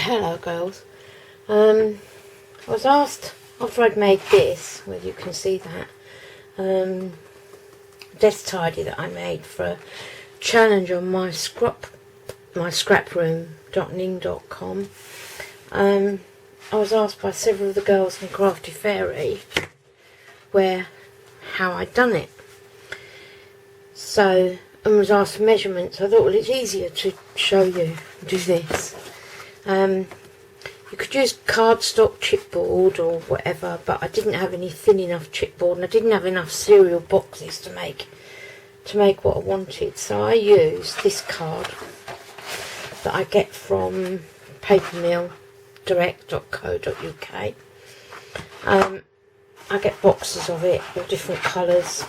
Hello girls. I was asked after I'd made this, whether you can see that, Desktidy that I made for a challenge on my scraproom.ning.com. I was asked by several of the girls from Crafty Fairy how I'd done it. So, and was asked for measurements. I thought, well, it's easier to show you, do this. You could use cardstock chipboard or whatever, but I didn't have any thin enough chipboard, and I didn't have enough cereal boxes to make what I wanted. So I used this card that I get from papermilldirect.co.uk. I get boxes of it, all different colours.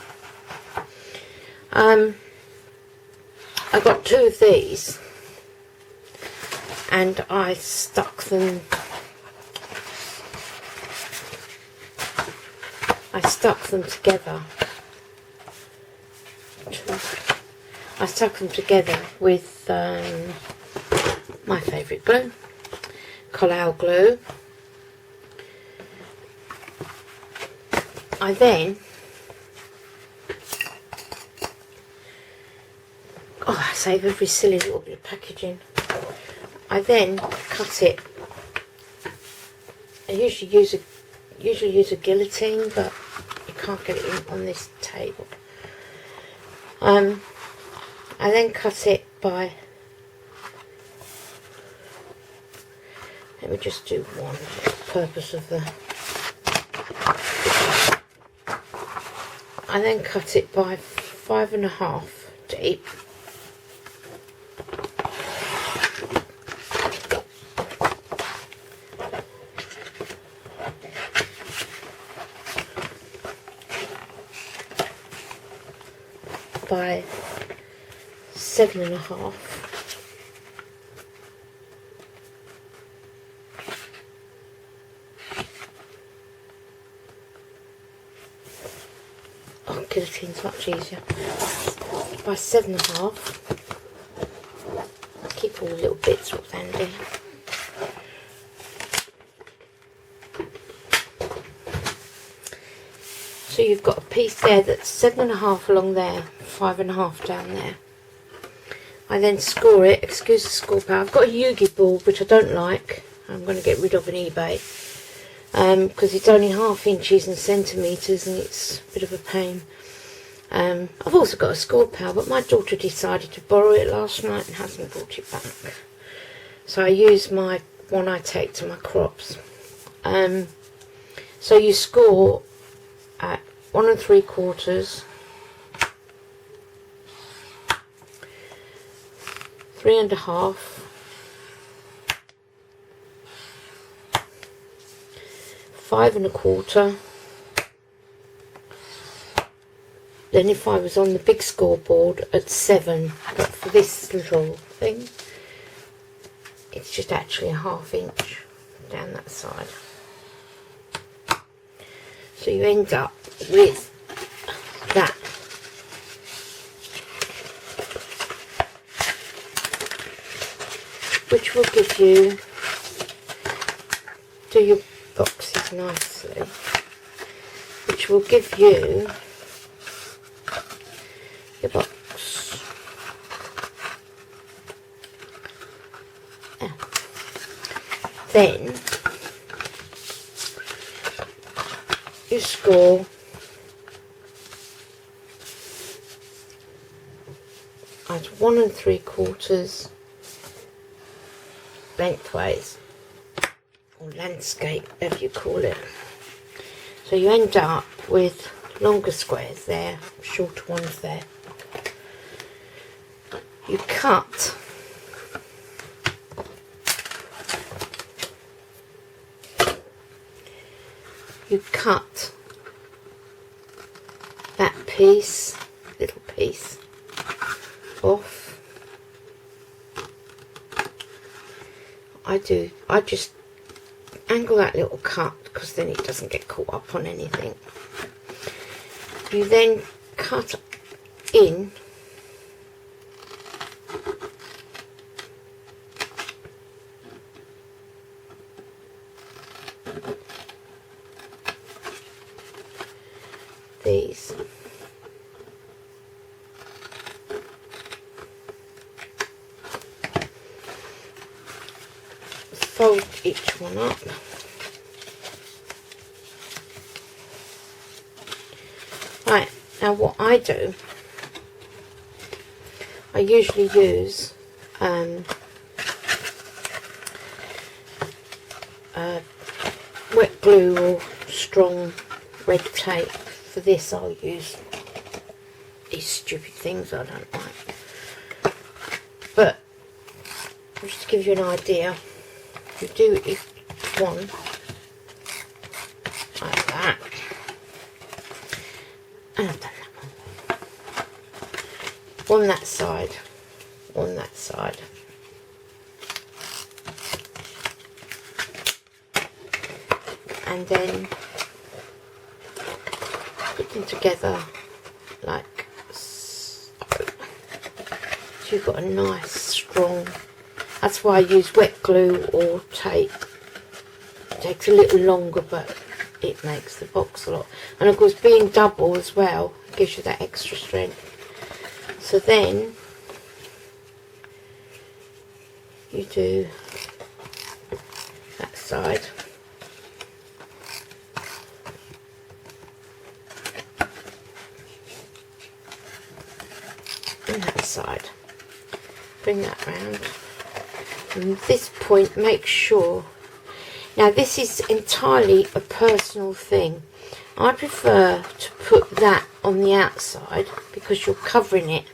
I got 2 of these, and I stuck them together. I stuck them together with my favourite glue, Collal glue. I then I save every silly little bit of packaging. I then cut it. I usually use a guillotine, but you can't get it in on this table. I then cut it by, let me just do one for the purpose of the, I then cut it by 5.5 deep. By 7.5. Oh, guillotine's much easier. By 7.5. Keep all the little bits all handy. So you've got a piece there that's 7.5 along there, 5.5 down there. I then score it, excuse the score power. I've got a Yugi board which I don't like. I'm going to get rid of on eBay because it's only 1/2 inches and centimetres, and it's a bit of a pain. I've also got a score power, but my daughter decided to borrow it last night and hasn't brought it back. So I use my one I take to my crops. So you score at 1 3/4, 3.5, 5.25. Then if I was on the big scoreboard at 7, but for this little thing, it's just actually a 1/2 inch down that side. So you end up with that. Which will give you, do your boxes nicely, which will give you your box. Yeah. Then you score at 1 3/4 lengthways, or landscape, whatever you call it. So you end up with longer squares there, shorter ones there. You cut that little piece off. I just angle that little cut because then it doesn't get caught up on anything. You then cut in these. Fold each one up. Right, now what I do, I usually use wet glue or strong red tape. For this I'll use these stupid things I don't like. But just to give you an idea, you do each one like that. And I've done that one. On that side, on that side. And then put them together like so. So you've got a nice strong, that's why I use wet glue or tape. It takes a little longer, but it makes the box a lot. And of course, being double as well gives you that extra strength. So then you do that side. And that side. Bring that round. And at this point, make sure. Now, this is entirely a personal thing. I prefer to put that on the outside because you're covering it,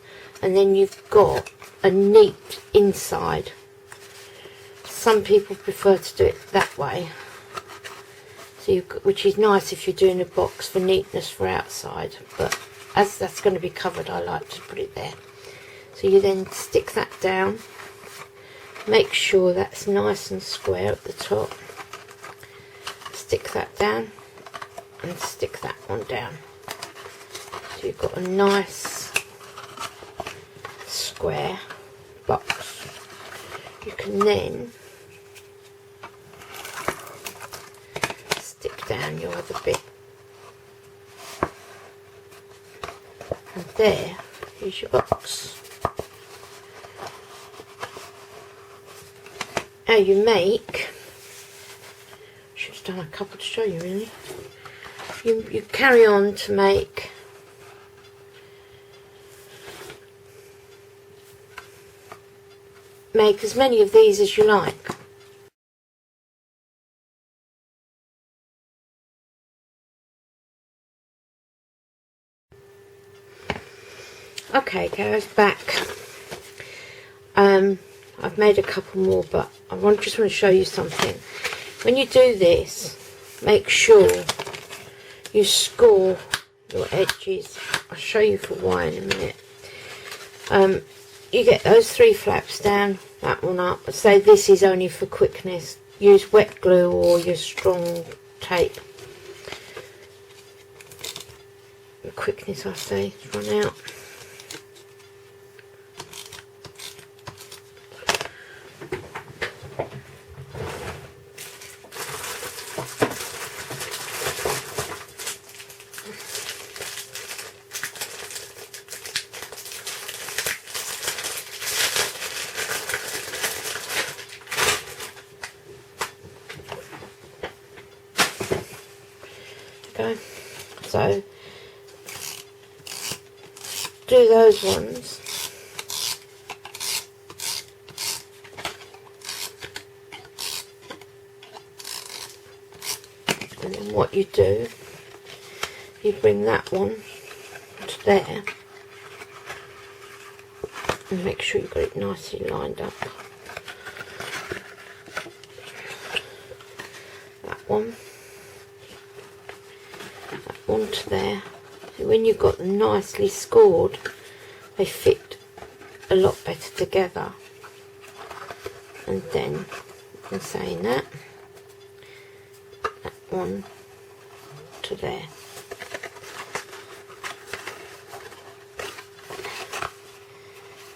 and then you've got a neat inside. Some people prefer to do it that way, so which is nice if you're doing a box for neatness for outside. But as that's going to be covered, I like to put it there. So you then stick that down. Make sure that's nice and square at the top. Stick that down and stick that one down. So you've got a nice square box. You can then stick down your other bit. And there is your box. Now you make, should have done a couple to show you really. You carry on to make as many of these as you like. Okay, goes back. I've made a couple more, but I just want to show you something. When you do this, make sure you score your edges. I'll show you for why in a minute. You get those 3 flaps down, that one up. Say this is only for quickness. Use wet glue or your strong tape. The quickness, I say, it's run out. Okay, so do those ones. And then what you do, you bring that one to there and make sure you've got it nicely lined up. That one. Onto there. So when you've got them nicely scored, they fit a lot better together. And then, in saying that one to there.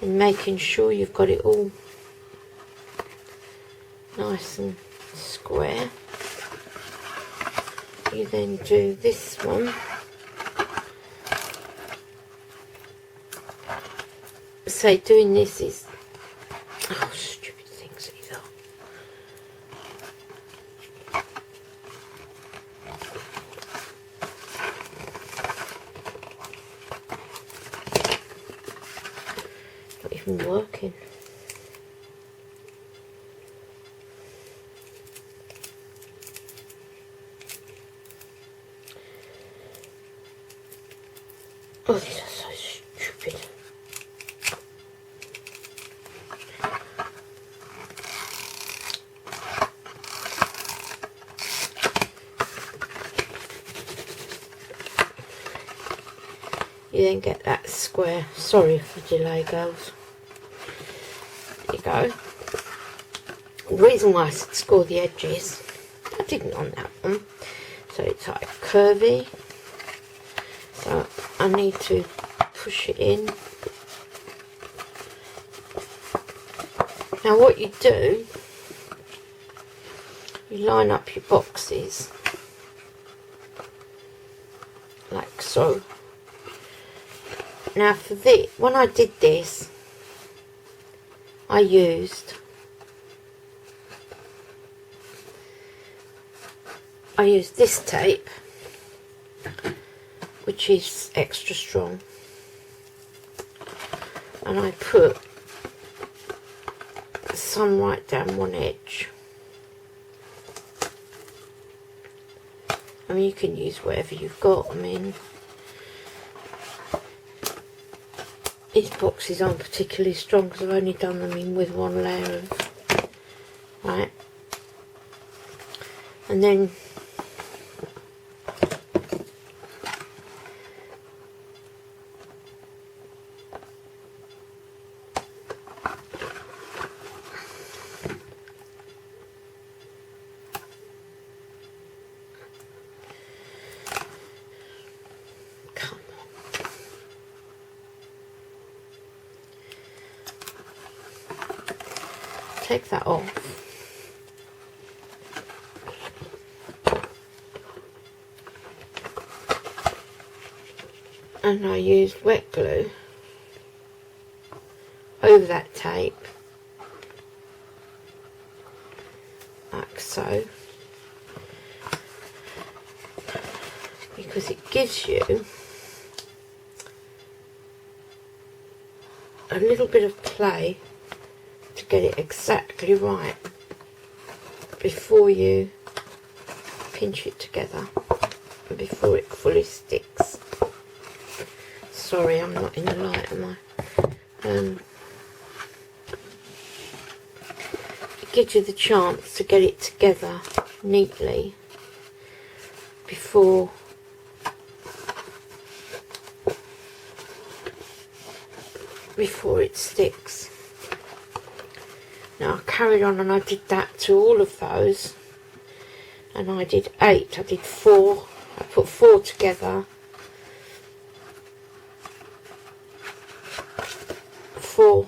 And making sure you've got it all nice and square. you then do this one. So doing this is, oh, stupid things these are. Not even working. Oh, these are so stupid. You then get that square. Sorry for the delay, girls. There you go. The reason why I said score the edges, I didn't on that one. So it's like curvy. So I need to push it in. Now what you do, you line up your boxes like so. Now for this, when I did this, I used this tape, which is extra strong, and I put some right down one edge. I mean, you can use whatever you've got. I mean, these boxes aren't particularly strong because I've only done them in with one layer of, right, and then take that off, and I used wet glue over that tape like so, because it gives you a little bit of play to get it exactly right before you pinch it together and before it fully sticks. Sorry, I'm not in the light, am I? It gives you the chance to get it together neatly before it sticks. Now I carried on and I did that to all of those, and I did 8, I did 4, I put 4 together, 4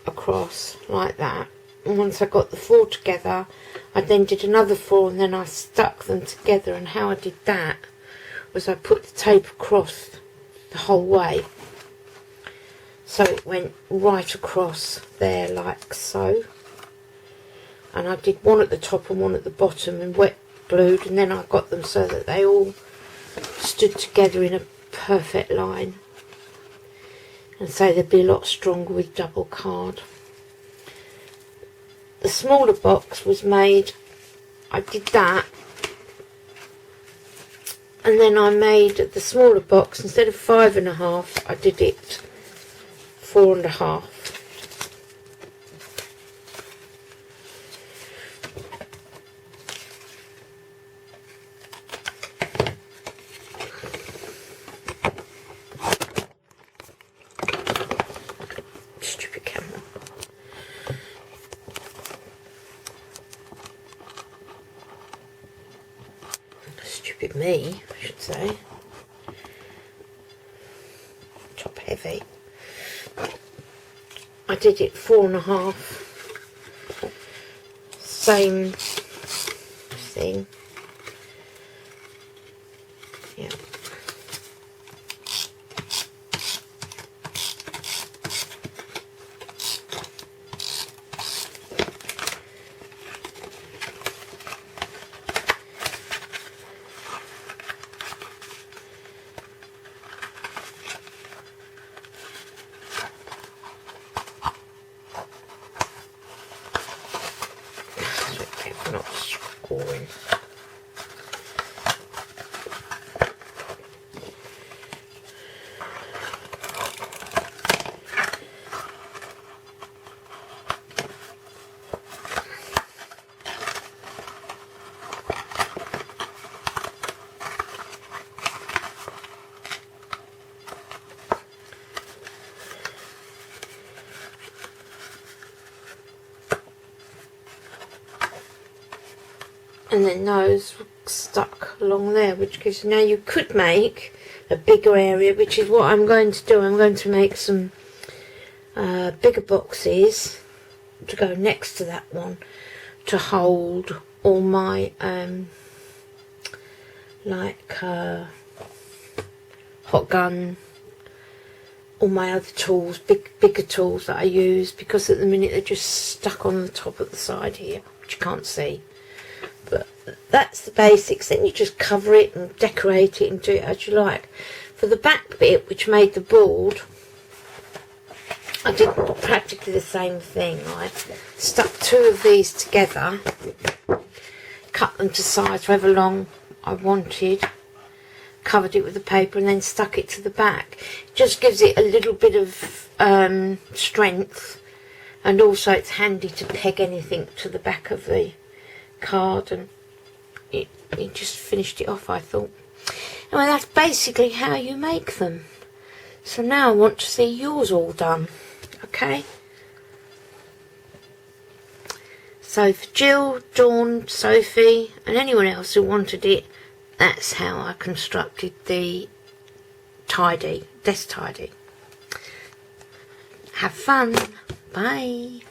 across like that, and once I got the 4 together I then did another 4 and then I stuck them together, and how I did that was I put the tape across the whole way. So it went right across there like so. And I did one at the top and one at the bottom and wet glued, and then I got them so that they all stood together in a perfect line. And so they'd be a lot stronger with double card. The smaller box was made, I did that, and then I made the smaller box, instead of 5.5, I did it 4.5. Stupid camera. Stupid me, I should say. Top heavy. I did it 4.5. Same thing. Yeah. Not scoring. And then those stuck along there, which gives, now you could make a bigger area, which is what I'm going to do. I'm going to make some bigger boxes to go next to that one to hold all my hot gun, all my other tools, bigger tools that I use, because at the minute they're just stuck on the top of the side here, which you can't see. But that's the basics. Then you just cover it and decorate it and do it as you like. For the back bit, which made the board, I did practically the same thing. I stuck two of these together, cut them to size however long I wanted, covered it with the paper, and then stuck it to the back. It just gives it a little bit of strength, and also it's handy to peg anything to the back of the card, and it just finished it off, I thought. Anyway, that's basically how you make them. So now I want to see yours all done. Okay, so for Jill, Dawn, Sophie and anyone else who wanted it, that's how I constructed the Desktidy. Have fun. Bye.